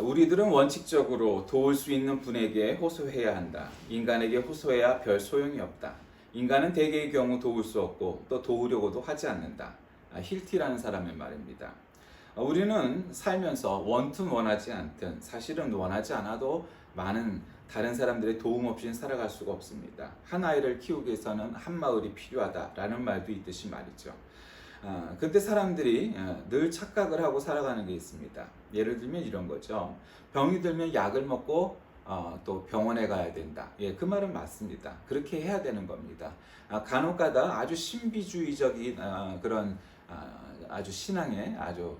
우리들은 원칙적으로 도울 수 있는 분에게 호소해야 한다. 인간에게 호소해야 별 소용이 없다. 인간은 대개의 경우 도울 수 없고 또 도우려고도 하지 않는다. 힐티라는 사람의 말입니다. 우리는 살면서 원튼 원하지 않든 사실은 원하지 않아도 많은 다른 사람들의 도움 없이는 살아갈 수가 없습니다. 한 아이를 키우기 위해서는 한 마을이 필요하다라는 말도 있듯이 말이죠. 그때 사람들이 늘 착각을 하고 살아가는 게 있습니다. 예를 들면 이런 거죠. 병이 들면 약을 먹고 또 병원에 가야 된다. 예, 그 말은 맞습니다. 그렇게 해야 되는 겁니다. 간혹가다 아주 신비주의적인 그런 아주 신앙에 아주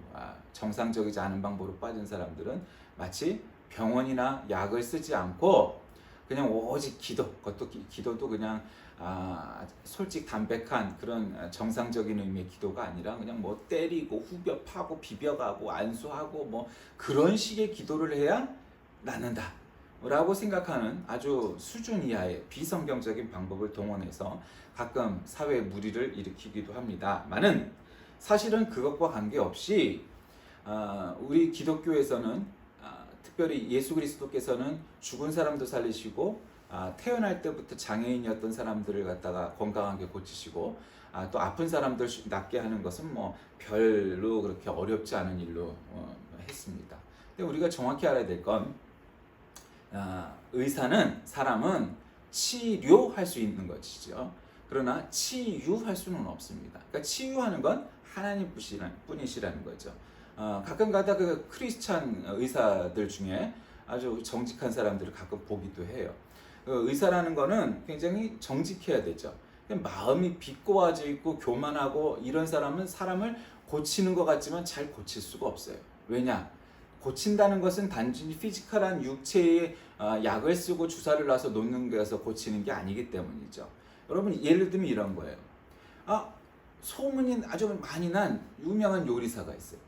정상적이지 않은 방법으로 빠진 사람들은 마치 병원이나 약을 쓰지 않고 그냥 오직 기도, 그것도 기도도 그냥 솔직 담백한 그런 정상적인 의미의 기도가 아니라 그냥 뭐 때리고 후벼 파고 비벼가고 안수하고 뭐 그런 식의 기도를 해야 낫는다 라고 생각하는 아주 수준 이하의 비성경적인 방법을 동원해서 가끔 사회에 무리를 일으키기도 합니다만은 사실은 그것과 관계없이 우리 기독교에서는 특별히 예수 그리스도께서는 죽은 사람도 살리시고 태어날 때부터 장애인이었던 사람들을 갖다가 건강하게 고치시고 또 아픈 사람들 낫게 하는 것은 뭐 별로 그렇게 어렵지 않은 일로 했습니다. 근데 우리가 정확히 알아야 될 건 의사는 사람은 치료할 수 있는 것이죠. 그러나 치유할 수는 없습니다. 그러니까 치유하는 건 하나님 뿐이시라는 거죠. 가끔가다 그 크리스찬 의사들 중에 아주 정직한 사람들을 가끔 보기도 해요. 의사라는 거는 굉장히 정직해야 되죠. 마음이 비꼬아져 있고 교만하고 이런 사람은 사람을 고치는 것 같지만 잘 고칠 수가 없어요. 왜냐? 고친다는 것은 단순히 피지컬한 육체의 약을 쓰고 주사를 놔서 놓는 것에서 고치는 게 아니기 때문이죠. 여러분 예를 들면 이런 거예요. 소문이 아주 많이 난 유명한 요리사가 있어요.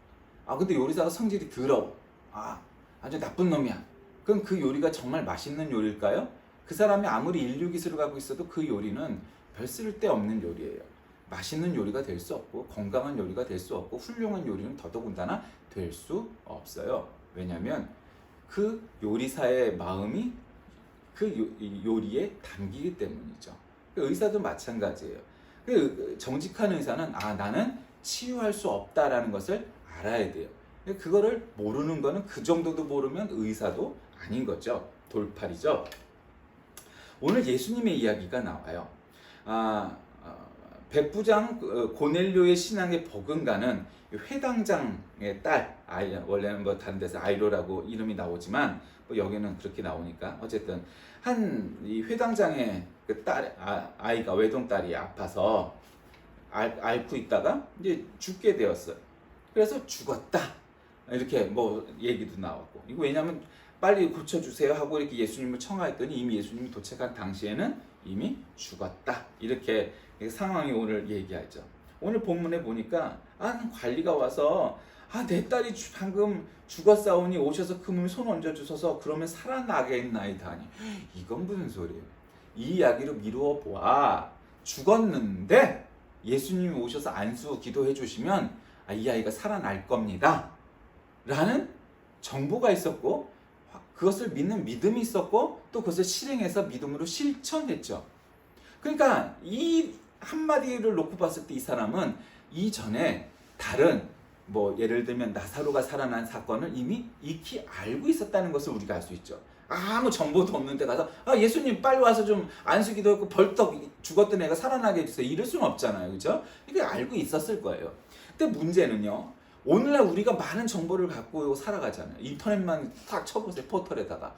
근데 요리사가 성질이 더러워. 아주 나쁜 놈이야. 그럼 그 요리가 정말 맛있는 요리일까요? 그 사람이 아무리 인류 기술을 갖고 있어도 그 요리는 별 쓸데없는 요리예요. 맛있는 요리가 될 수 없고 건강한 요리가 될 수 없고 훌륭한 요리는 더더군다나 될 수 없어요. 왜냐하면 그 요리사의 마음이 그 요리에 담기기 때문이죠. 의사도 마찬가지예요. 정직한 의사는 나는 치유할 수 없다라는 것을 알아야 돼요. 그거를 모르는 거는 그 정도도 모르면 의사도 아닌 거죠. 돌팔이죠. 오늘 예수님의 이야기가 나와요. 백부장 고넬료의 신앙에 버금가는 회당장의 딸, 원래는 뭐 다른 데서 아이로라고 이름이 나오지만 뭐 여기는 그렇게 나오니까 어쨌든 이 회당장의 그 딸, 아이가 외동딸이 아파서 앓고 있다가 이제 죽게 되었어요. 그래서 죽었다 이렇게 뭐 얘기도 나오고, 이거 왜냐면 빨리 고쳐주세요 하고 이렇게 예수님을 청하했더니 이미 예수님이 도착한 당시에는 이미 죽었다 이렇게 상황이 오늘 얘기하죠. 오늘 본문에 보니까 관리가 와서 내 딸이 방금 죽었사오니 오셔서 그 몸에 손 얹어주셔서 그러면 살아나겠나이다 하니 이건 무슨 소리예요. 이 이야기로 미루어 보아 죽었는데 예수님이 오셔서 안수 기도해 주시면 이 아이가 살아날 겁니다 라는 정보가 있었고 그것을 믿는 믿음이 있었고 또 그것을 실행해서 믿음으로 실천했죠. 그러니까 이 한마디를 놓고 봤을 때 이 사람은 이전에 다른 뭐 예를 들면 나사로가 살아난 사건을 이미 익히 알고 있었다는 것을 우리가 알 수 있죠. 아무 정보도 없는데 가서 예수님 빨리 와서 좀 안수기도 했고 벌떡 죽었던 애가 살아나게 해주세요 이럴 수는 없잖아요. 그죠? 이게 알고 있었을 거예요. 근데 문제는요, 오늘날 우리가 많은 정보를 갖고 살아가잖아요. 인터넷만 딱 쳐보세요. 포털에다가.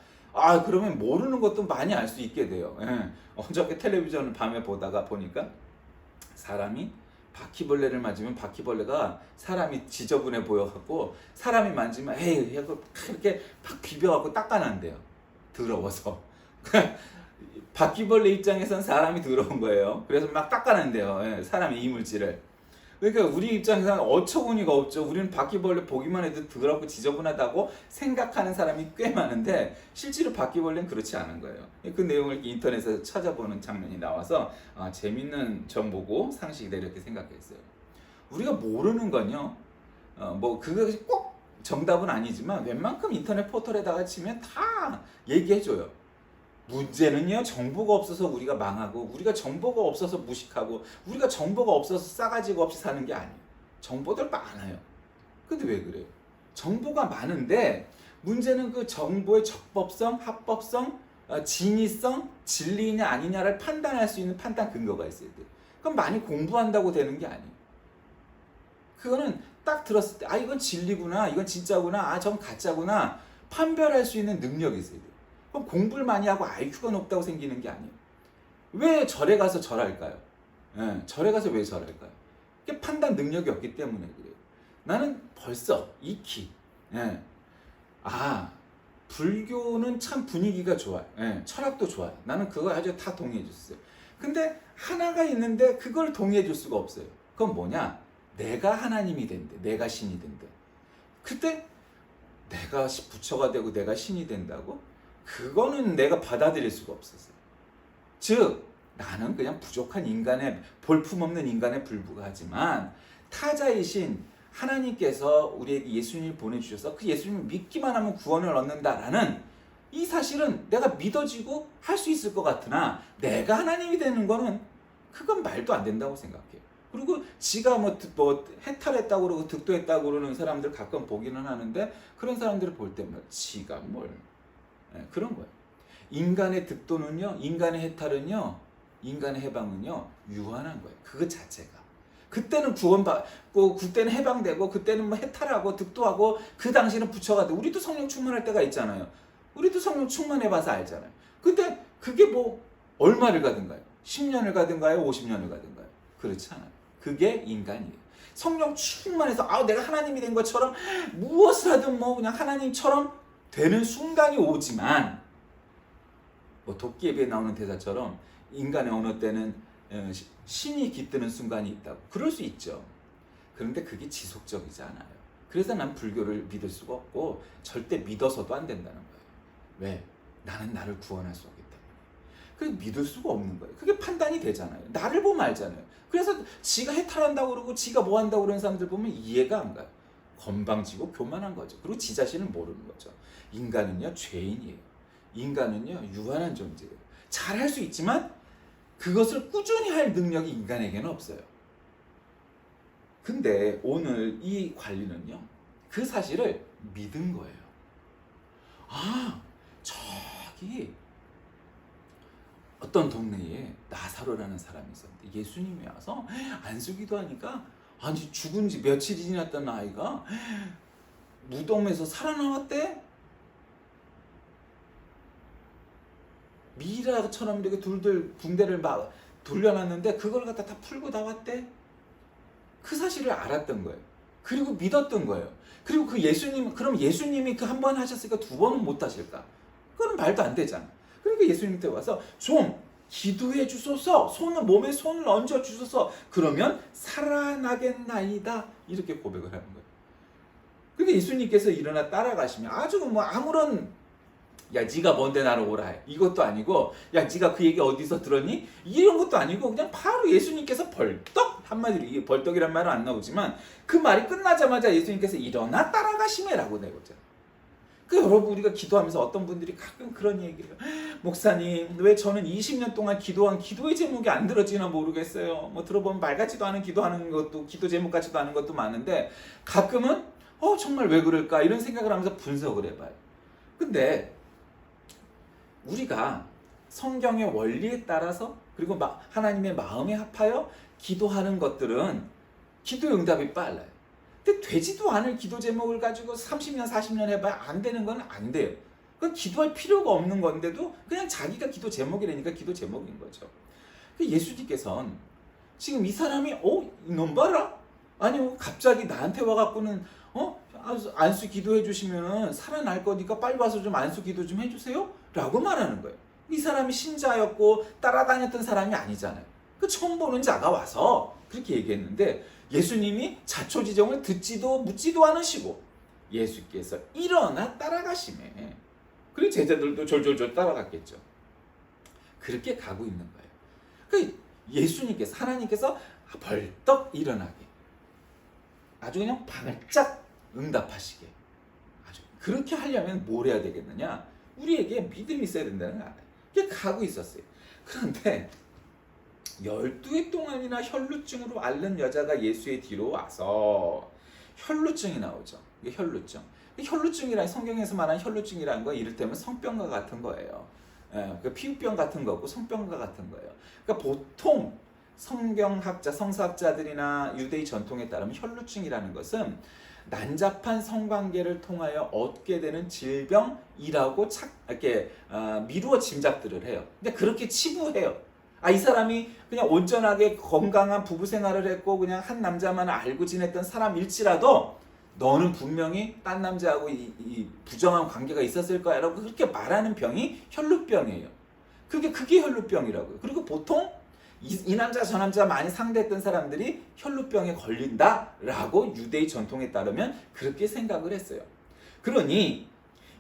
그러면 모르는 것도 많이 알 수 있게 돼요. 어저께 텔레비전을 밤에 보니까 사람이 바퀴벌레를 맞으면 바퀴벌레가 사람이 지저분해 보여갖고 사람이 만지면 에이 이렇게 팍 비벼갖고 닦아낸대요. 더러워서. 바퀴벌레 입장에선 사람이 더러운 거예요. 그래서 막 닦아낸대요. 사람의 이물질을. 그러니까 우리 입장에서는 어처구니가 없죠. 우리는 바퀴벌레 보기만 해도 더럽고 지저분하다고 생각하는 사람이 꽤 많은데 실제로 바퀴벌레는 그렇지 않은 거예요. 그 내용을 인터넷에서 찾아보는 장면이 나와서 재밌는 정보고 상식이다 이렇게 생각했어요. 우리가 모르는 건요. 뭐 그것이 꼭 정답은 아니지만 웬만큼 인터넷 포털에다가 치면 다 얘기해줘요. 문제는요, 정보가 없어서 우리가 망하고, 우리가 정보가 없어서 무식하고, 우리가 정보가 없어서 싸가지가 없이 사는 게 아니에요. 정보들 많아요. 근데 왜 그래요? 정보가 많은데 문제는 그 정보의 적법성, 합법성, 진위성, 진리냐 아니냐를 판단할 수 있는 판단 근거가 있어야 돼요. 그럼 많이 공부한다고 되는 게 아니에요. 그거는 딱 들었을 때, 아, 이건 진리구나, 이건 진짜구나, 아, 저건 가짜구나, 판별할 수 있는 능력이 있어야 돼요. 그럼 공부를 많이 하고 IQ가 높다고 생기는 게 아니에요. 왜 절에 가서 절할까요? 예, 절에 가서 왜 절할까요? 이게 판단 능력이 없기 때문에 그래요. 나는 벌써 익히, 예, 아, 불교는 참 분위기가 좋아요. 예, 철학도 좋아요. 나는 그거 아주 다 동의해 줬어요. 근데 하나가 있는데 그걸 동의해 줄 수가 없어요. 그건 뭐냐? 내가 하나님이 된대. 내가 신이 된대. 그때 내가 부처가 되고 내가 신이 된다고? 그거는 내가 받아들일 수가 없었어요. 즉, 나는 그냥 부족한 인간의, 볼품없는 인간에 불과하지만 타자이신 하나님께서 우리에게 예수님을 보내주셔서 그 예수님을 믿기만 하면 구원을 얻는다라는 이 사실은 내가 믿어지고 할 수 있을 것 같으나, 내가 하나님이 되는 거는 그건 말도 안 된다고 생각해요. 그리고 지가 뭐 해탈했다고 그러고 득도했다고 그러는 사람들 가끔 보기는 하는데, 그런 사람들을 볼 때마다 지가 뭘, 네, 그런 거예요. 인간의 득도는요, 인간의 해탈은요, 인간의 해방은요, 유한한 거예요. 그것 자체가. 그때는 구원받고, 그때는 해방되고, 그때는 뭐 해탈하고, 득도하고, 그 당시는 부처가 되고, 우리도 성령 충만할 때가 있잖아요. 우리도 성령 충만해봐서 알잖아요. 근데 그게 뭐 얼마를 가든가요? 10년을 가든가요? 50년을 가든가요? 그렇지 않아요. 그게 인간이에요. 성령 충만해서, 아, 내가 하나님이 된 것처럼 무엇을 하든 뭐 그냥 하나님처럼 되는 순간이 오지만, 뭐 도끼에비에 나오는 대사처럼 인간의 어느 때는 신이 깃드는 순간이 있다고. 그럴 수 있죠. 그런데 그게 지속적이지 않아요. 그래서 난 불교를 믿을 수가 없고 절대 믿어서도 안 된다는 거예요. 왜? 나는 나를 구원할 수 없기 때문에. 그래서 믿을 수가 없는 거예요. 그게 판단이 되잖아요. 나를 보면 알잖아요. 그래서 지가 해탈한다고 그러고 지가 뭐 한다고 그러는 사람들 보면 이해가 안 가요. 건방지고 교만한 거죠. 그리고 지 자신을 모르는 거죠. 인간은요, 죄인이에요. 인간은요, 유한한 존재예요. 잘할 수 있지만 그것을 꾸준히 할 능력이 인간에게는 없어요. 근데 오늘 이 관리는요, 그 사실을 믿은 거예요. 아, 저기 어떤 동네에 나사로라는 사람이 있었는데 예수님이 와서 안수기도 하니까, 아니, 죽은 지 며칠이 지났던 아이가 무덤에서 살아나왔대. 미라처럼 이렇게 둘둘 붕대를 막 돌려놨는데 그걸 갖다 다 풀고 나왔대. 그 사실을 알았던 거예요. 그리고 믿었던 거예요. 그리고 그 예수님, 그럼 예수님이 그 한 번 하셨으니까 두 번은 못 하실까? 그건 말도 안 되잖아. 그러니까 예수님한테 와서 좀 기도해 주소서, 몸에 손을 얹어 주소서, 그러면 살아나겠나이다, 이렇게 고백을 하는 거예요. 근데 예수님께서 일어나 따라가시면 아주 뭐 아무런, 야, 네가 뭔데 나를 오라 해, 이것도 아니고, 야, 네가 그 얘기 어디서 들었니, 이런 것도 아니고, 그냥 바로 예수님께서 벌떡, 한마디로, 이게 벌떡이란 말은 안 나오지만 그 말이 끝나자마자 예수님께서 일어나 따라가시매라고 내거죠. 그 여러분, 우리가 기도하면서 어떤 분들이 가끔 그런 얘기를 해요. 목사님, 왜 저는 20년 동안 기도한 기도의 제목이 안 들어지나 모르겠어요. 뭐 들어보면 말 같지도 않은 기도하는 것도, 기도 제목 같지도 않은 것도 많은데, 가끔은 정말 왜 그럴까 이런 생각을 하면서 분석을 해봐요. 근데 우리가 성경의 원리에 따라서, 그리고 하나님의 마음에 합하여 기도하는 것들은 기도 응답이 빨라요. 근데 되지도 않을 기도 제목을 가지고 30년 40년 해봐야 안 되는 건 안 돼요. 그건 기도할 필요가 없는 건데도 그냥 자기가 기도 제목이라니까 기도 제목인 거죠. 예수님께서는 지금 이 사람이 이놈 봐라? 아니, 갑자기 나한테 와갖고는 안수 기도해 주시면 살아날 거니까 빨리 와서 좀 안수 기도 좀 해주세요? 라고 말하는 거예요. 이 사람이 신자였고 따라다녔던 사람이 아니잖아요. 그 처음 보는 자가 와서 그렇게 얘기했는데, 예수님이 자초지종을 듣지도 묻지도 않으시고 예수께서 일어나 따라가시매. 그리고 제자들도 졸졸졸 따라갔겠죠. 그렇게 가고 있는 거예요. 그 예수님께서, 하나님께서 벌떡 일어나게, 아주 그냥 발짝 응답하시게, 그렇게 하려면 뭘 해야 되겠느냐? 우리에게 믿음이 있어야 된다는 거 알아요. 그게 가고 있었어요. 그런데 12해 동안이나 혈루증으로 앓는 여자가 예수의 뒤로 와서 혈루증이 나오죠. 이게 혈루증. 혈루증이란 성경에서 말하는 혈루증이라는 건 이를테면 성병과 같은 거예요. 그 피부병 같은 거고 성병과 같은 거예요. 그러니까 보통 성경학자, 성사학자들이나 유대의 전통에 따르면 혈루증이라는 것은 난잡한 성관계를 통하여 얻게 되는 질병이라고 이렇게 미루어 짐작들을 해요. 근데 그렇게 치부해요. 이 사람이 그냥 온전하게 건강한 부부 생활을 했고 그냥 한 남자만 알고 지냈던 사람일지라도 너는 분명히 딴 남자하고 이 부정한 관계가 있었을 거야 라고 그렇게 말하는 병이 혈루병이에요. 그게 혈루병이라고요. 그리고 보통 이 남자 저 남자 많이 상대했던 사람들이 혈루병에 걸린다라고 유대의 전통에 따르면 그렇게 생각을 했어요. 그러니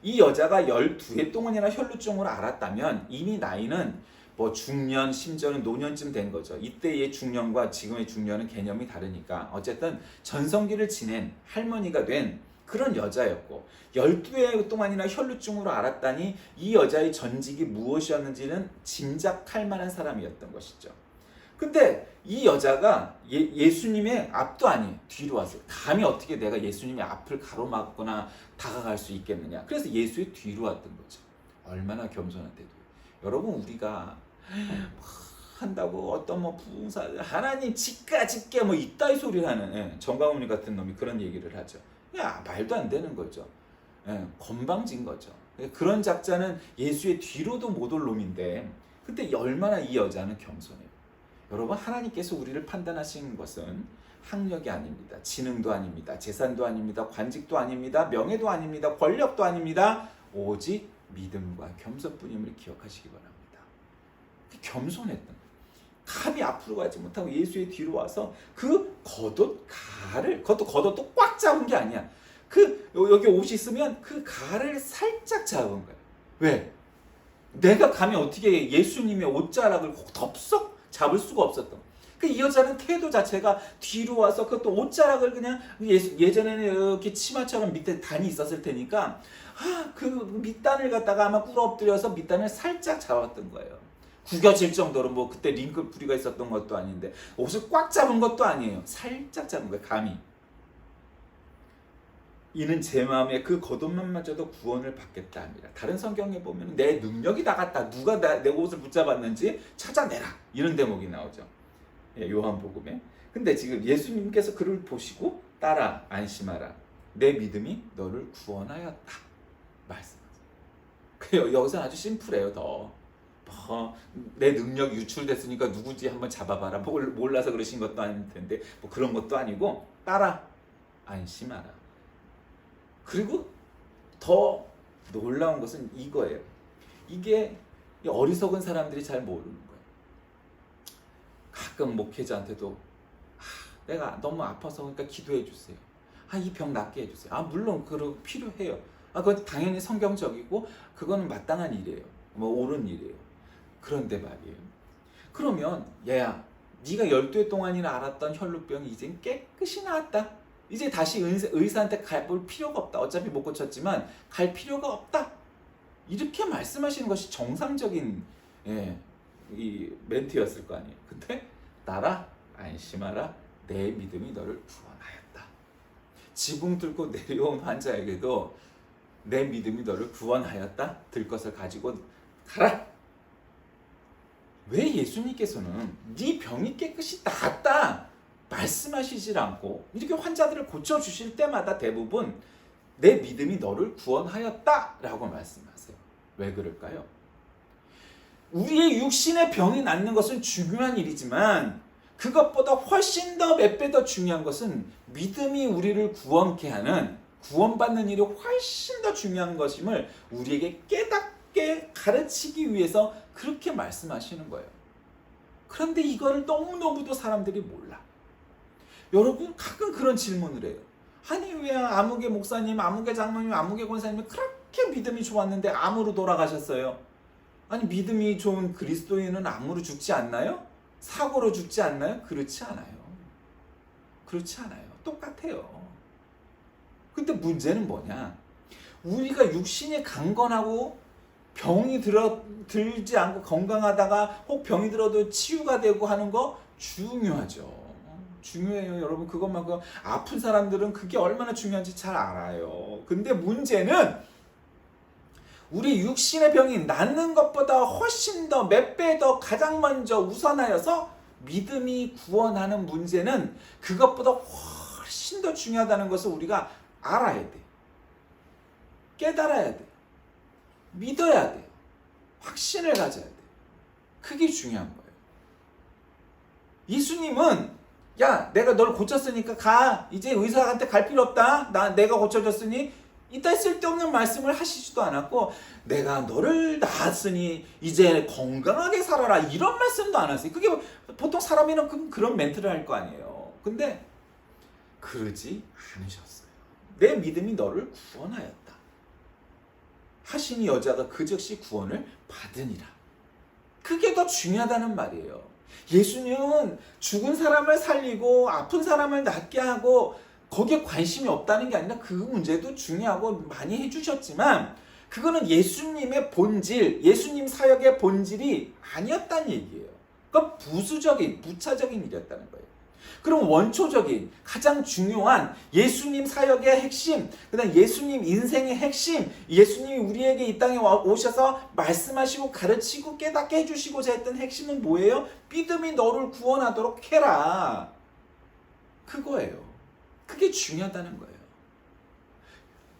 이 여자가 12해 동안이나 혈루증으로 앓았다면 이미 나이는 뭐 중년, 심지어는 노년쯤 된 거죠. 이때의 중년과 지금의 중년은 개념이 다르니까 어쨌든 전성기를 지낸 할머니가 된 그런 여자였고 12해 동안이나 혈루증으로 앓았다니 이 여자의 전직이 무엇이었는지는 짐작할 만한 사람이었던 것이죠. 근데 이 여자가 예수님의 앞도 아니에요. 뒤로 왔어요. 감히 어떻게 내가 예수님의 앞을 가로막거나 다가갈 수 있겠느냐. 그래서 예수의 뒤로 왔던 거죠. 얼마나 겸손한 태도예요. 여러분 우리가 한다고 어떤 뭐 부흥사 하나님 집게 뭐 이따위 소리를 하는 정강훈이 같은 놈이 그런 얘기를 하죠. 야 말도 안 되는 거죠. 건방진 거죠. 그런 작자는 예수의 뒤로도 못 올 놈인데 근데 얼마나 이 여자는 겸손해요. 여러분 하나님께서 우리를 판단하신 것은 학력이 아닙니다. 지능도 아닙니다. 재산도 아닙니다. 관직도 아닙니다. 명예도 아닙니다. 권력도 아닙니다. 오직 믿음과 겸손뿐임을 기억하시기 바랍니다. 겸손했던 거예요. 감히 앞으로 가지 못하고 예수의 뒤로 와서 그 그것도 겉옷도 꽉 잡은 게 아니야. 여기 옷이 있으면 그 가를 살짝 잡은 거예요. 왜? 내가 감히 어떻게 예수님의 옷자락을 덥석 잡을 수가 없었던. 이 여자는 태도 자체가 뒤로 와서 그것도 옷자락을 그냥 예전에는 이렇게 치마처럼 밑에 단이 있었을 테니까 그 밑단을 갖다가 아마 꿇어 엎드려서 밑단을 살짝 잡았던 거예요. 구겨질 정도로 뭐 그때 링클 부리가 있었던 것도 아닌데 옷을 꽉 잡은 것도 아니에요. 살짝 잡은 거예요. 감히. 이는 제 마음에 그 겉옷만마저도 구원을 받겠다 합니다. 다른 성경에 보면 내 능력이 나갔다. 누가 내 옷을 붙잡았는지 찾아내라. 이런 대목이 나오죠. 요한복음에. 근데 지금 예수님께서 그를 보시고 따라 안심하라. 내 믿음이 너를 구원하였다. 말씀하세요. 여기서 아주 심플해요. 내 능력이 유출됐으니까 누구지 한번 잡아봐라. 몰라서 그러신 것도 아닐 텐데 뭐 그런 것도 아니고 따라 안심하라. 그리고 더 놀라운 것은 이거예요. 이게 어리석은 사람들이 잘 모르는 거예요. 가끔 목회자한테도 내가 너무 아파서 그러니까 기도해 주세요. 이 병 낫게 해주세요. 물론 그거 필요해요. 그건 당연히 성경적이고 그거는 마땅한 일이에요. 뭐 옳은 일이에요. 그런데 말이에요. 그러면 얘야 네가 12해 동안이나 앓았던 혈루병이 이젠 깨끗이 나았다. 이제 다시 의사한테 볼 필요가 없다. 어차피 못 고쳤지만 갈 필요가 없다. 이렇게 말씀하시는 것이 정상적인 이 멘트였을 거 아니에요. 근데 나라 안심하라. 내 믿음이 너를 구원하였다. 지붕 뚫고 내려온 환자에게도 내 믿음이 너를 구원하였다. 들 것을 가지고 가라. 왜 예수님께서는 네 병이 깨끗이 나았다 말씀하시질 않고 이렇게 환자들을 고쳐주실 때마다 대부분 내 믿음이 너를 구원하였다 라고 말씀하세요. 왜 그럴까요? 우리의 육신의 병이 낫는 것은 중요한 일이지만 그것보다 훨씬 더 몇 배 더 중요한 것은 믿음이 우리를 구원케 하는 구원받는 일이 훨씬 더 중요한 것임을 우리에게 깨닫게 가르치기 위해서 그렇게 말씀하시는 거예요. 그런데 이거를 너무너무도 사람들이 몰라. 여러분 가끔 그런 질문을 해요. 아니 왜 아무개 목사님, 아무개 장로님, 아무개 권사님이 그렇게 믿음이 좋았는데 암으로 돌아가셨어요? 아니 믿음이 좋은 그리스도인은 암으로 죽지 않나요? 사고로 죽지 않나요? 그렇지 않아요. 그렇지 않아요. 똑같아요. 근데 문제는 뭐냐? 우리가 육신이 강건하고 병이 들지 않고 건강하다가 혹 병이 들어도 치유가 되고 하는 거 중요하죠. 중요해요. 여러분, 그것만큼 아픈 사람들은 그게 얼마나 중요한지 잘 알아요. 근데 문제는 우리 육신의 병이 낫는 것보다 훨씬 더 몇 배 더 가장 먼저 우선하여서 믿음이 구원하는 문제는 그것보다 훨씬 더 중요하다는 것을 우리가 알아야 돼. 깨달아야 돼. 믿어야 돼요. 확신을 가져야 돼. 그게 중요한 거예요. 예수님은 야, 내가 널 고쳤으니까 가. 이제 의사한테 갈 필요 없다. 내가 고쳐줬으니. 이따 쓸데없는 말씀을 하시지도 않았고, 내가 너를 낳았으니 이제 건강하게 살아라, 이런 말씀도 안 하세요. 그게 보통 사람이면 그런 멘트를 할 거 아니에요. 근데 그러지 않으셨어요. 내 믿음이 너를 구원하였다 하시니 여자가 그 즉시 구원을 받으니라. 그게 더 중요하다는 말이에요. 예수님은 죽은 사람을 살리고 아픈 사람을 낫게 하고 거기에 관심이 없다는 게 아니라 그 문제도 중요하고 많이 해주셨지만 그거는 예수님의 본질, 예수님 사역의 본질이 아니었다는 얘기예요. 그러니까 부수적인, 부차적인 일이었다는 거예요. 그럼 원초적인, 가장 중요한 예수님 사역의 핵심, 그다음 예수님 인생의 핵심, 예수님이 우리에게 이 땅에 오셔서 말씀하시고 가르치고 깨닫게 해주시고자 했던 핵심은 뭐예요? 믿음이 너를 구원하도록 해라. 그거예요. 그게 중요하다는 거예요.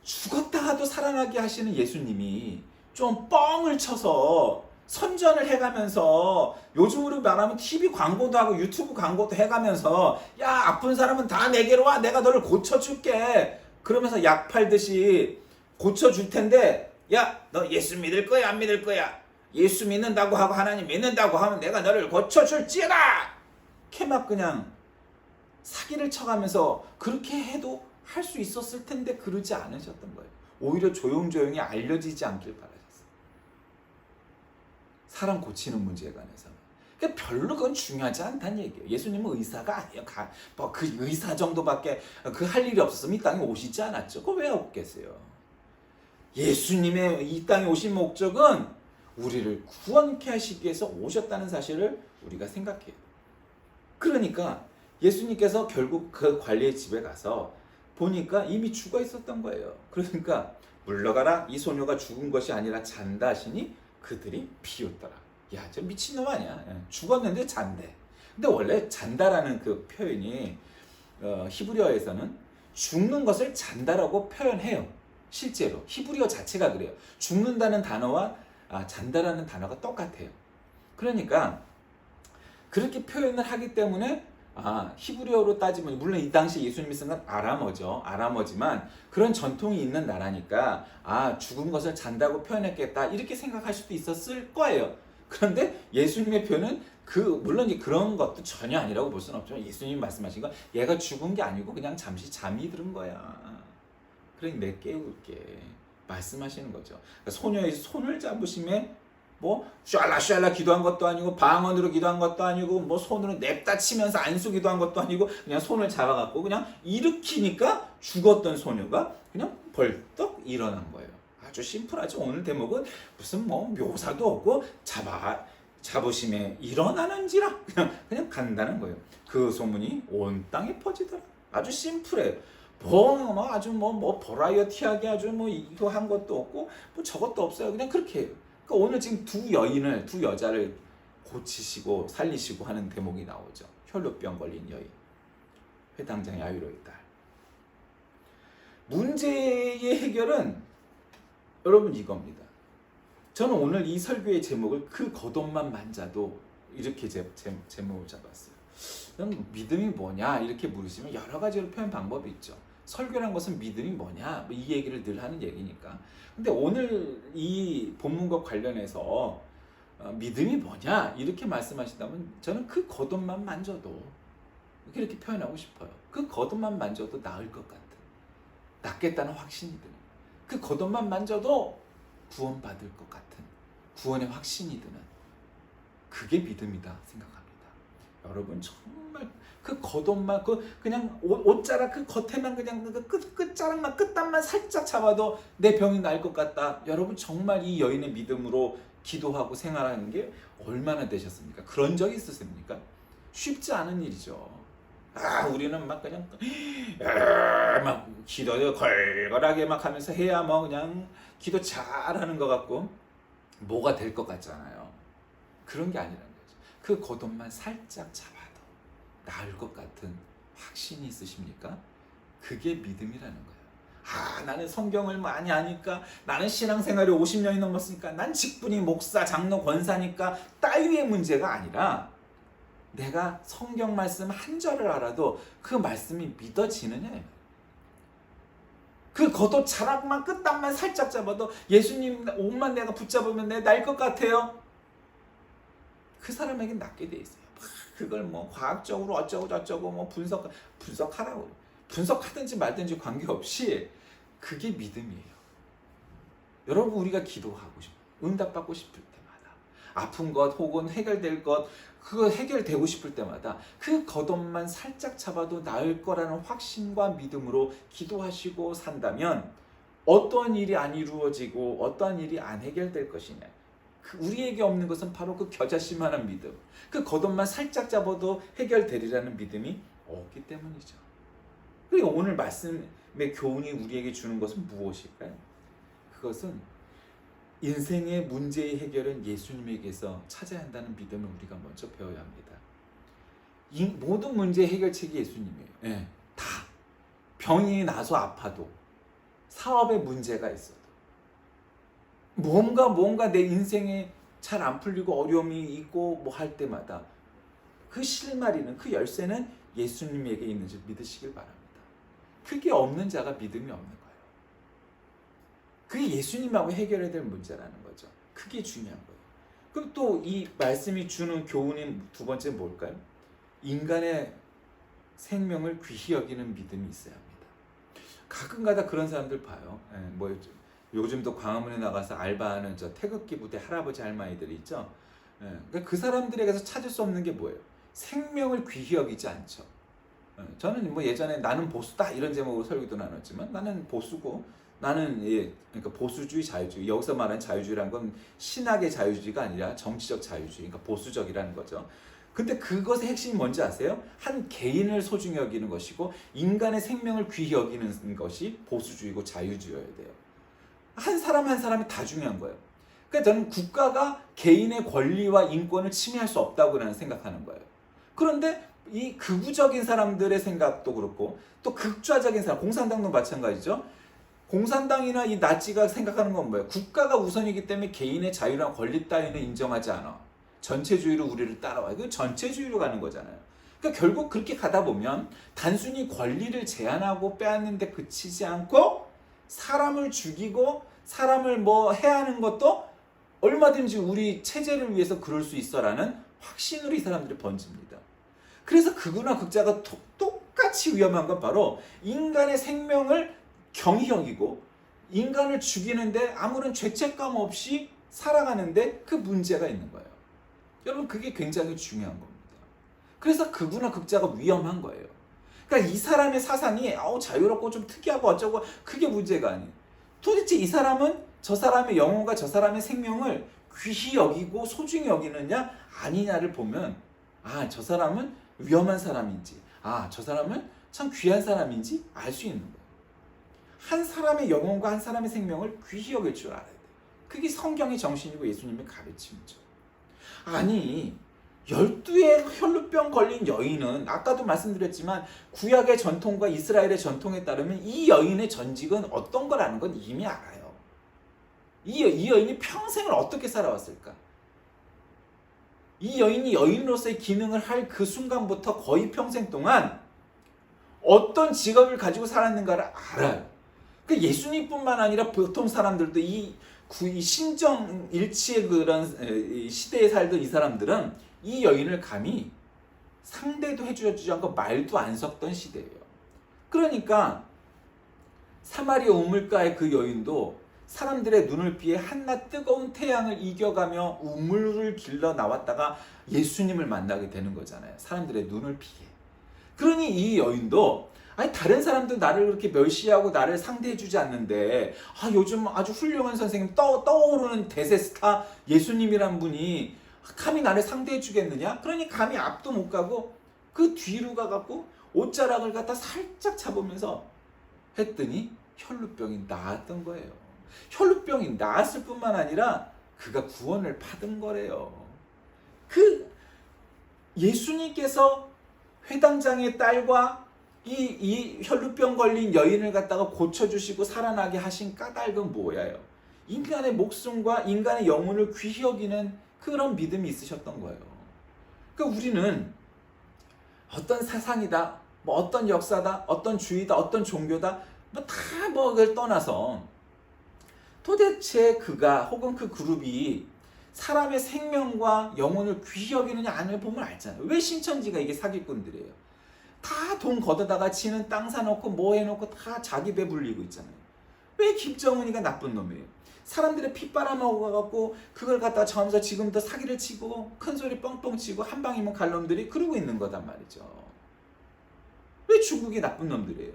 죽었다 하도 살아나게 하시는 예수님이 좀 뻥을 쳐서 선전을 해가면서, 요즘으로 말하면 TV 광고도 하고 유튜브 광고도 해가면서, 야, 아픈 사람은 다 내게로 와, 내가 너를 고쳐줄게, 그러면서 약 팔듯이 고쳐줄 텐데, 야, 너 예수 믿을 거야 안 믿을 거야? 예수 믿는다고 하고 하나님 믿는다고 하면 내가 너를 고쳐줄지어다, 이렇게 막 그냥 사기를 쳐가면서 그렇게 해도 할 수 있었을 텐데 그러지 않으셨던 거예요. 오히려 조용조용히 알려지지 않길 바라셨어요. 사람 고치는 문제에 관해서는. 그러니까 별로 그건 중요하지 않다는 얘기예요. 예수님은 의사가 아니에요. 그 의사 정도밖에 그 할 일이 없었으면 이 땅에 오시지 않았죠. 그거 왜 없겠어요? 예수님의 이 땅에 오신 목적은 우리를 구원케 하시기 위해서 오셨다는 사실을 우리가 생각해요. 그러니까 예수님께서 결국 그 관리의 집에 가서 보니까 이미 죽어 있었던 거예요. 그러니까 물러가라, 이 소녀가 죽은 것이 아니라 잔다 하시니 그들이 비웃더라. 야, 저 미친놈 아니야. 죽었는데 잔대. 근데 원래 잔다라는 그 표현이 히브리어에서는 죽는 것을 잔다라고 표현해요. 실제로 히브리어 자체가 그래요. 죽는다는 단어와 잔다라는 단어가 똑같아요. 그러니까 그렇게 표현을 하기 때문에 히브리어로 따지면, 물론 이 당시 예수님이 쓴 건 아람어죠. 아람어지만 그런 전통이 있는 나라니까 죽은 것을 잔다고 표현했겠다, 이렇게 생각할 수도 있었을 거예요. 그런데 예수님의 표현은 물론 그런 것도 전혀 아니라고 볼 수는 없죠. 예수님이 말씀하신 건 얘가 죽은 게 아니고 그냥 잠시 잠이 든 거야. 그러니 내 깨울게 말씀하시는 거죠. 그러니까 소녀의 손을 잡으심에 뭐 샬라 기도한 것도 아니고 방언으로 기도한 것도 아니고 뭐 손으로 냅다 치면서 안수 기도한 것도 아니고 그냥 손을 잡아갖고 그냥 일으키니까 죽었던 소녀가 그냥 벌떡 일어난 거예요. 아주 심플하죠. 오늘 대목은 무슨 뭐 묘사도 없고 잡으심에 일어나는지라 그냥 간다는 거예요. 그 소문이 온 땅에 퍼지더라. 아주 심플해요. 뭐 아주 뭐 버라이어티하게 아주 뭐 이거 한 것도 없고 뭐 저것도 없어요. 그냥 그렇게 해요. 그러니까 오늘 지금 두 여자를 고치시고 살리시고 하는 대목이 나오죠. 혈루병 걸린 여인, 회당장 야이로의 딸. 문제의 해결은 여러분 이겁니다. 저는 오늘 이 설교의 제목을 그 겉옷만 만져도 이렇게 제목을 잡았어요. 그럼 믿음이 뭐냐 이렇게 물으시면 여러 가지로 표현 방법이 있죠. 설교란 것은 믿음이 뭐냐, 이 얘기를 늘 하는 얘기니까. 근데 오늘 이 본문과 관련해서 믿음이 뭐냐 이렇게 말씀하신다면 저는 그 겉옷만 만져도 이렇게 표현하고 싶어요. 그 겉옷만 만져도 나을 것 같은, 낫겠다는 확신이 드는, 그 겉옷만 만져도 구원받을 것 같은 구원의 확신이 드는, 그게 믿음이다 생각합니다. 여러분 정말 그 겉옷만 그냥 옷자락 그 겉에만 그냥 그 끝자락만 끝단만 살짝 잡아도 내 병이 나을 것 같다. 여러분 정말 이 여인의 믿음으로 기도하고 생활하는 게 얼마나 되셨습니까? 그런 적이 있으십니까? 쉽지 않은 일이죠. 우리는 막 그냥 막 기도를 걸걸하게 막 하면서 해야 뭐 그냥 기도 잘하는 것 같고 뭐가 될 것 같잖아요. 그런 게 아니라는 거죠. 그 겉옷만 살짝 잡아도 나을 것 같은 확신이 있으십니까? 그게 믿음이라는 거예요. 나는 성경을 많이 아니까, 나는 신앙생활이 50년이 넘었으니까, 난 직분이 목사, 장로, 권사니까 따위의 문제가 아니라 내가 성경 말씀 한 절을 알아도 그 말씀이 믿어지느냐. 그 겉옷 자락만 끝단만 살짝 잡아도 예수님 옷만 내가 붙잡으면 내 날 것 같아요. 그 사람에게 낫게 돼 있어요. 그걸 뭐 과학적으로 어쩌고 저쩌고 뭐 분석하라고 분석하든지 말든지 관계없이 그게 믿음이에요. 여러분 우리가 기도하고 싶어 응답받고 싶을 때마다 아픈 것 혹은 해결될 것 그거 해결되고 싶을 때마다 그 겉옷만 살짝 잡아도 나을 거라는 확신과 믿음으로 기도하시고 산다면 어떠한 일이 안 이루어지고 어떠한 일이 안 해결될 것이냐. 우리에게 없는 것은 바로 그 겨자씨만한 믿음, 그 겉옷만 살짝 잡아도 해결되리라는 믿음이 없기 때문이죠. 그리고 오늘 말씀의 교훈이 우리에게 주는 것은 무엇일까요? 그것은 인생의 문제의 해결은 예수님에게서 찾아야 한다는 믿음을 우리가 먼저 배워야 합니다. 이 모든 문제의 해결책이 예수님이에요. 네, 다. 병이 나서 아파도, 사업에 문제가 있어도, 뭔가 내 인생에 잘 안 풀리고 어려움이 있고 뭐 할 때마다 그 실마리는, 그 열쇠는 예수님에게 있는 줄 믿으시길 바랍니다. 그게 없는 자가 믿음이 없는 거예요. 그게 예수님하고 해결해야 될 문제라는 거죠. 그게 중요한 거예요. 그럼 또 이 말씀이 주는 교훈이 두 번째 뭘까요? 인간의 생명을 귀히 여기는 믿음이 있어야 합니다. 가끔가다 그런 사람들 봐요. 뭐 요즘도 광화문에 나가서 알바하는 저 태극기 부대 할아버지 할머니들이 있죠. 그러니까 그 사람들에게서 찾을 수 없는 게 뭐예요? 생명을 귀히 여기지 않죠. 저는 뭐 예전에 나는 보수다 이런 제목으로 설교도 나눴지만 나는 보수고 나는 그러니까 보수주의 자유주의 여기서 말하는 자유주의란 건 신학의 자유주의가 아니라 정치적 자유주의 그러니까 보수적이라는 거죠. 근데 그것의 핵심이 뭔지 아세요? 한 개인을 소중히 여기는 것이고 인간의 생명을 귀히 여기는 것이 보수주의고 자유주의여야 돼요. 한 사람 한 사람이 다 중요한 거예요. 그러니까 저는 국가가 개인의 권리와 인권을 침해할 수 없다고 나는 생각하는 거예요. 그런데 이 극우적인 사람들의 생각도 그렇고 또 극좌적인 사람, 공산당도 마찬가지죠. 공산당이나 이 나치가 생각하는 건 뭐예요? 국가가 우선이기 때문에 개인의 자유랑 권리 따위는 인정하지 않아. 전체주의로 우리를 따라와. 그 전체주의로 가는 거잖아요. 그러니까 결국 그렇게 가다 보면 단순히 권리를 제한하고 빼앗는 데 그치지 않고 사람을 죽이고 사람을 뭐 해야 하는 것도 얼마든지 우리 체제를 위해서 그럴 수 있어라는 확신으로 이 사람들이 번집니다. 그래서 극우나 극자가 똑같이 위험한 건 바로 인간의 생명을 경히 여기고 인간을 죽이는데 아무런 죄책감 없이 살아가는데 그 문제가 있는 거예요. 여러분 그게 굉장히 중요한 겁니다. 그래서 극우나 극자가 위험한 거예요. 그러니까 이 사람의 사상이 자유롭고 좀 특이하고 어쩌고 그게 문제가 아니에요. 도대체 이 사람은 저 사람의 영혼과 저 사람의 생명을 귀히 여기고 소중히 여기느냐 아니냐를 보면 저 사람은 위험한 사람인지 저 사람은 참 귀한 사람인지 알 수 있는 거예요. 한 사람의 영혼과 한 사람의 생명을 귀히 여길 줄 알아야 돼요. 그게 성경의 정신이고 예수님의 가르침이죠. 아니 12의 혈루병 걸린 여인은 아까도 말씀드렸지만 구약의 전통과 이스라엘의 전통에 따르면 이 여인의 전직은 어떤 거라는 건 이미 알아요. 이 여인이 평생을 어떻게 살아왔을까? 이 여인이 여인으로서의 기능을 할 그 순간부터 거의 평생 동안 어떤 직업을 가지고 살았는가를 알아요. 그 예수님뿐만 아니라 보통 사람들도 이 신정 일치의 그런 시대에 살던 이 사람들은 이 여인을 감히 상대도 해주지 않고 말도 안 섞던 시대예요. 그러니까 사마리아 우물가의 그 여인도 사람들의 눈을 피해 한낮 뜨거운 태양을 이겨가며 우물을 길러 나왔다가 예수님을 만나게 되는 거잖아요. 사람들의 눈을 피해. 그러니 이 여인도 아니 다른 사람도 나를 그렇게 멸시하고 나를 상대해주지 않는데 요즘 아주 훌륭한 선생님 떠오르는 대세 스타 예수님이란 분이 감히 나를 상대해주겠느냐? 그러니 감히 앞도 못 가고 그 뒤로 가갖고 옷자락을 갖다 살짝 잡으면서 했더니 혈루병이 나았던 거예요. 혈루병이 나았을 뿐만 아니라 그가 구원을 받은 거래요. 그 예수님께서 회당장의 딸과 이 혈루병 걸린 여인을 갖다가 고쳐주시고 살아나게 하신 까닭은 뭐예요? 인간의 목숨과 인간의 영혼을 귀히 여기는 그런 믿음이 있으셨던 거예요. 그러니까 우리는 어떤 사상이다, 뭐 어떤 역사다, 어떤 주의다, 어떤 종교다, 그걸 떠나서 도대체 그가 혹은 그 그룹이 사람의 생명과 영혼을 귀히 여기느냐 안 보면 알잖아요. 왜 신천지가 이게 사기꾼들이에요? 다 돈 걷어다가 지는 땅 사놓고 뭐 해놓고 다 자기 배 불리고 있잖아요. 왜 김정은이가 나쁜 놈이에요? 사람들의 피 빨아먹어갖고 그걸 갖다가 저하면서 지금도 사기를 치고 큰소리 뻥뻥 치고 한 방이면 갈 놈들이 그러고 있는 거단 말이죠. 왜 중국이 나쁜 놈들이에요?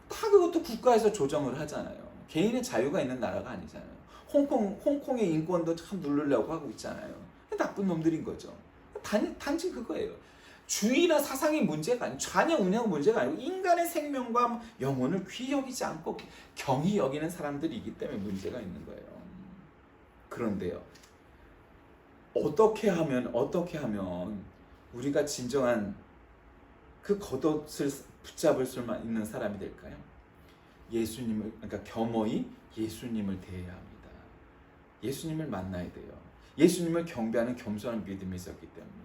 다 그것도 국가에서 조정을 하잖아요. 개인의 자유가 있는 나라가 아니잖아요. 홍콩의 인권도 참 누르려고 하고 있잖아요. 나쁜 놈들인 거죠. 단지 그거예요. 주의나 사상이 문제가 아니고 좌냐 우냐가 문제가 아니고 인간의 생명과 영혼을 귀히 여기지 않고 경히 여기는 사람들이기 때문에 문제가 있는 거예요. 그런데요, 어떻게 하면 우리가 진정한 그 겉옷을 붙잡을 수 있는 사람이 될까요? 그러니까 겸허히 예수님을 대해야 합니다. 예수님을 만나야 돼요. 예수님을 경배하는 겸손한 믿음이 있었기 때문이에요.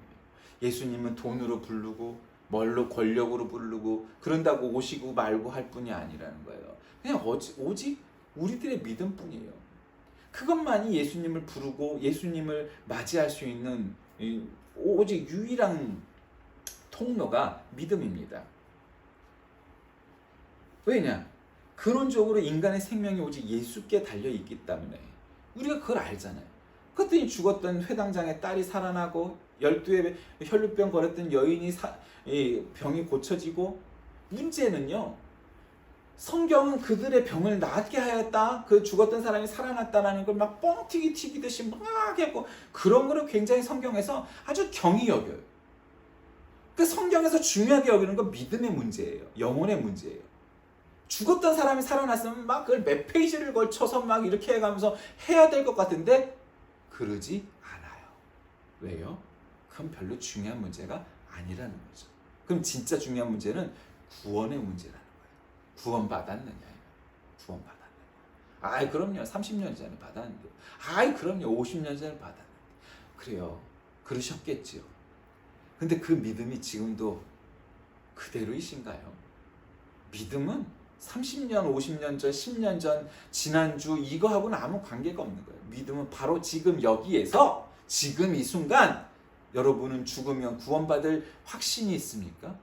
예수님은 돈으로 부르고 뭘로 권력으로 부르고 그런다고 오시고 말고 할 뿐이 아니라는 거예요. 그냥 오직 우리들의 믿음뿐이에요. 그것만이 예수님을 부르고 예수님을 맞이할 수 있는 오직 유일한 통로가 믿음입니다. 왜냐? 근원적으로 인간의 생명이 오직 예수께 달려있기 때문에 우리가 그걸 알잖아요. 그랬더니 죽었던 회당장의 딸이 살아나고 12에 혈루병 걸었던 여인이 병이 고쳐지고, 문제는요, 성경은 그들의 병을 낫게 하였다, 그 죽었던 사람이 살아났다라는 걸 막 뻥튀기 튀기듯이 막 했고, 그런 거를 굉장히 성경에서 아주 경히 여겨요. 그 성경에서 중요하게 여기는 건 믿음의 문제예요. 영혼의 문제예요. 죽었던 사람이 살아났으면 막 그걸 몇 페이지를 걸쳐서 막 이렇게 해가면서 해야 될 것 같은데 그러지 않아요. 왜요? 그건 별로 중요한 문제가 아니라는 거죠. 그럼 진짜 중요한 문제는 구원의 문제라는 거예요. 구원받았느냐예요. 구원받았느냐. 그럼요. 30년 전에 받았는데. 그럼요. 50년 전에 받았는데. 그래요. 그러셨겠지요. 근데 그 믿음이 지금도 그대로이신가요? 믿음은 30년, 50년 전, 10년 전, 지난주 이거하고는 아무 관계가 없는 거예요. 믿음은 바로 지금 여기에서, 지금 이 순간 여러분은 죽으면 구원받을 확신이 있습니까?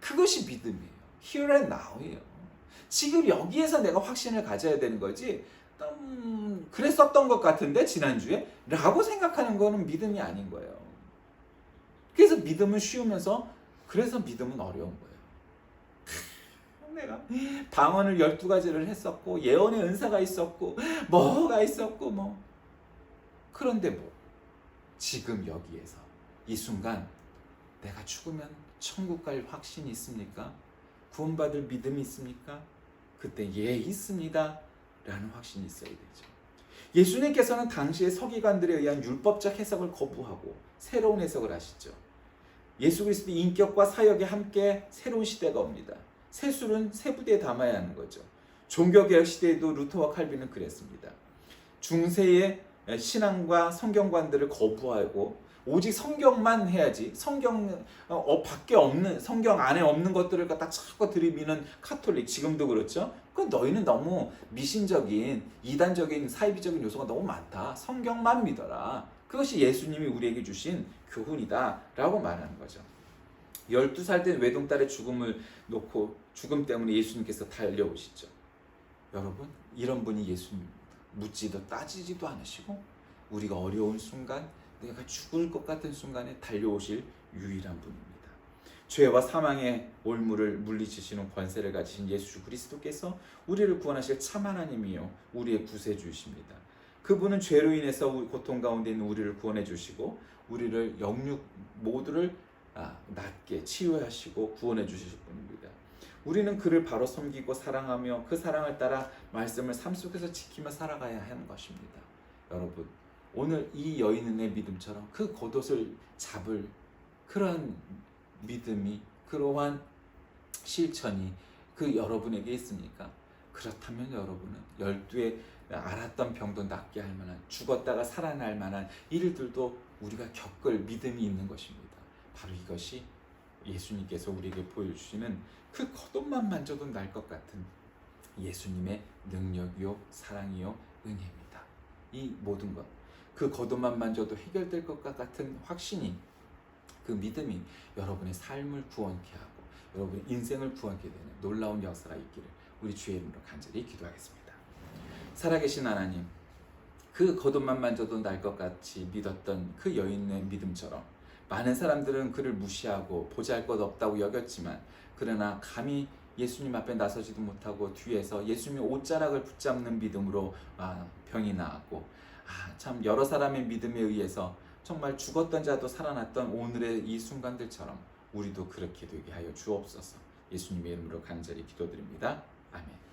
그것이 믿음이에요. Here and now예요. 지금 여기에서 내가 확신을 가져야 되는 거지, 그랬었던 것 같은데 지난주에? 라고 생각하는 거는 믿음이 아닌 거예요. 그래서 믿음은 쉬우면서, 그래서 믿음은 어려운 거예요. 내가 방언을 12가지를 했었고 예언의 은사가 있었고 뭐가 있었고 그런데 지금 여기에서 이 순간 내가 죽으면 천국 갈 확신이 있습니까? 구원받을 믿음이 있습니까? 그때 있습니다 라는 확신이 있어야 되죠. 예수님께서는 당시의 서기관들에 의한 율법적 해석을 거부하고 새로운 해석을 하시죠. 예수 그리스도의 인격과 사역에 함께 새로운 시대가 옵니다. 세술은 세부대에 담아야 하는 거죠. 종교개혁 시대에도 루터와 칼빈은 그랬습니다. 중세의 신앙과 성경관들을 거부하고 오직 성경만 해야지, 성경 밖에 없는, 성경 안에 없는 것들을 갖다 자꾸 들이미는 카톨릭, 지금도 그렇죠. 너희는 너무 미신적인, 이단적인, 사이비적인 요소가 너무 많다. 성경만 믿어라. 그것이 예수님이 우리에게 주신 교훈이다 라고 말하는 거죠. 12살 된 외동딸의 죽음을 놓고 죽음 때문에 예수님께서 달려오시죠. 여러분, 이런 분이 예수님 묻지도 따지지도 않으시고 우리가 어려운 순간, 내가 죽을 것 같은 순간에 달려오실 유일한 분입니다. 죄와 사망의 올무를 물리치시는 권세를 가지신 예수 그리스도께서 우리를 구원하실 참 하나님이요 우리의 구세주이십니다. 그분은 죄로 인해서 고통 가운데 있는 우리를 구원해 주시고 우리를 영육 모두를 낫게 치유하시고 구원해 주실 분입니다. 우리는 그를 바로 섬기고 사랑하며 그 사랑을 따라 말씀을 삶 속에서 지키며 살아가야 하는 것입니다. 여러분, 오늘 이 여인의 믿음처럼 그 겉옷을 잡을 그러한 믿음이, 그러한 실천이 그 여러분에게 있습니까? 그렇다면 여러분은 12의 앓았던 병도 낫게 할 만한, 죽었다가 살아날 만한 일들도 우리가 겪을 믿음이 있는 것입니다. 바로 이것이 예수님께서 우리에게 보여주시는 그 겉옷만 만져도 날 것 같은 예수님의 능력이요 사랑이요 은혜입니다. 이 모든 것, 그 겉옷만 만져도 해결될 것 같은 확신이, 그 믿음이 여러분의 삶을 구원케 하고 여러분의 인생을 구원케 되는 놀라운 역사가 있기를 우리 주의 이름으로 간절히 기도하겠습니다. 살아계신 하나님, 그 겉옷만 만져도 날 것 같이 믿었던 그 여인의 믿음처럼 많은 사람들은 그를 무시하고 보잘것 없다고 여겼지만, 그러나 감히 예수님 앞에 나서지도 못하고 뒤에서 예수님의 옷자락을 붙잡는 믿음으로 병이 나았고, 참 여러 사람의 믿음에 의해서 정말 죽었던 자도 살아났던 오늘의 이 순간들처럼 우리도 그렇게 되게 하여 주옵소서. 예수님의 이름으로 간절히 기도드립니다. 아멘.